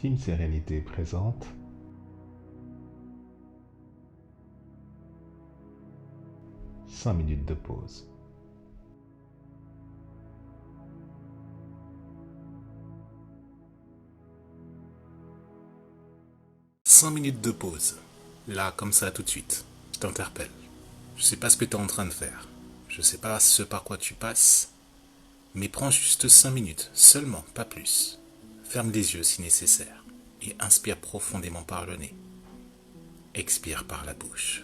Team Sérénité présente 5 minutes de pause. Cinq minutes de pause. Là, comme ça, tout de suite. Je t'interpelle. Je sais pas ce que tu es en train de faire. Je sais pas ce par quoi tu passes. Mais prends juste 5 minutes, seulement, pas plus. Ferme les yeux si nécessaire. Et inspire profondément par le nez. Expire par la bouche.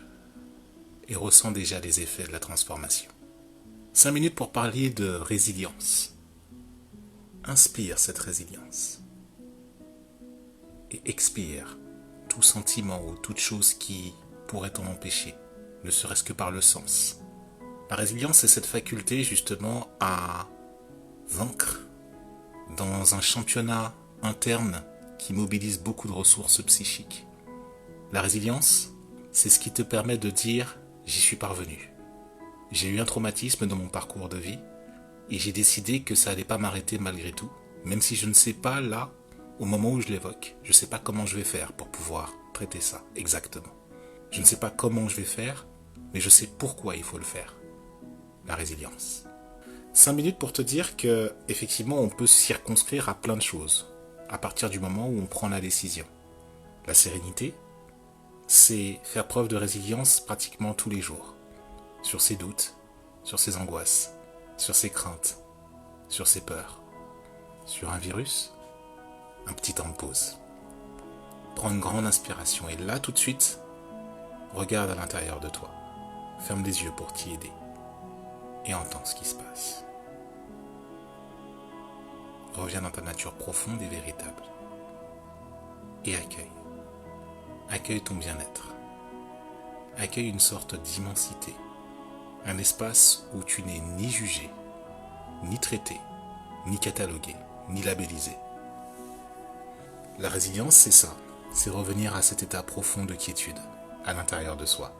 Et ressens déjà les effets de la transformation. 5 minutes pour parler de résilience. Inspire cette résilience. Et expire tout sentiment ou toute chose qui pourrait t'en empêcher, ne serait-ce que par le sens. La résilience, c'est cette faculté justement à vaincre dans un championnat interne qui mobilise beaucoup de ressources psychiques. La résilience, c'est ce qui te permet de dire « j'y suis parvenu ». J'ai eu un traumatisme dans mon parcours de vie et j'ai décidé que ça allait pas m'arrêter malgré tout, même si je ne sais pas là, au moment où je l'évoque, je ne sais pas comment je vais faire pour pouvoir traiter ça exactement. Je ne sais pas comment je vais faire, mais je sais pourquoi il faut le faire. La résilience. 5 minutes pour te dire que effectivement on peut se circonscrire à plein de choses à partir du moment où on prend la décision. La sérénité, c'est faire preuve de résilience pratiquement tous les jours. Sur ses doutes, sur ses angoisses, sur ses craintes, sur ses peurs. Sur un virus, un petit temps de pause. Prends une grande inspiration et là tout de suite, regarde à l'intérieur de toi. Ferme les yeux pour t'y aider et entends ce qui se passe. Reviens dans ta nature profonde et véritable et accueille. Accueille ton bien-être. Accueille une sorte d'immensité. Un espace où tu n'es ni jugé, ni traité, ni catalogué, ni labellisé. La résilience, c'est ça. C'est revenir à cet état profond de quiétude, à l'intérieur de soi.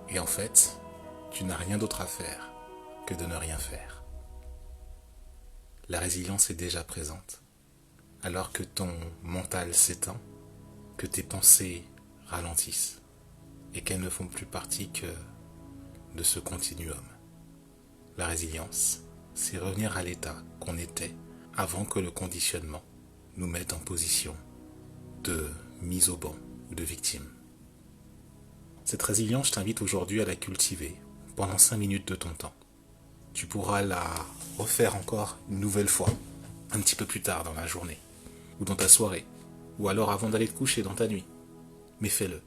Et en fait, tu n'as rien d'autre à faire que de ne rien faire. La résilience est déjà présente. Alors que ton mental s'éteint, que tes pensées ralentissent, et qu'elles ne font plus partie que de ce continuum. La résilience, c'est revenir à l'état qu'on était avant que le conditionnement nous mette en position de mise au banc ou de victime. Cette résilience, je t'invite aujourd'hui à la cultiver pendant 5 minutes de ton temps. Tu pourras la refaire encore une nouvelle fois, un petit peu plus tard dans la journée, ou dans ta soirée, ou alors avant d'aller te coucher dans ta nuit. Mais fais-le,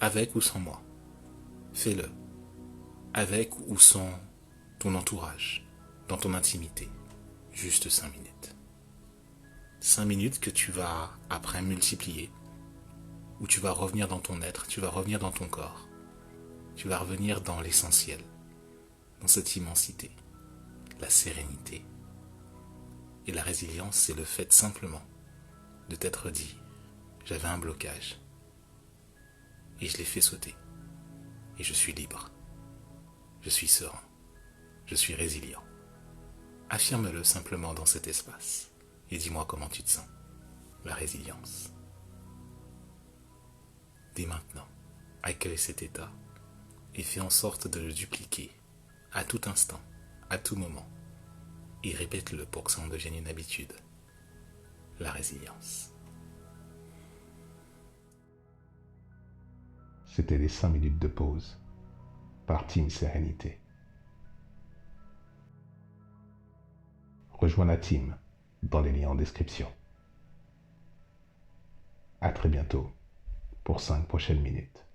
avec ou sans moi. Fais-le, avec ou sans ton entourage, dans ton intimité. Juste 5 minutes. 5 minutes que tu vas après multiplier, où tu vas revenir dans ton être, tu vas revenir dans ton corps, tu vas revenir dans l'essentiel, dans cette immensité, la sérénité. Et la résilience, c'est le fait simplement de t'être dit, j'avais un blocage, et je l'ai fait sauter, et je suis libre, je suis serein, je suis résilient. Affirme-le simplement dans cet espace, et dis-moi comment tu te sens. La résilience. Dès maintenant, accueille cet état et fais en sorte de le dupliquer à tout instant, à tout moment. Et répète-le pour que ça en devienne une habitude. La résilience. C'était les 5 minutes de pause par Team Sérénité. Rejoins la team dans les liens en description. À très bientôt pour 5 prochaines minutes.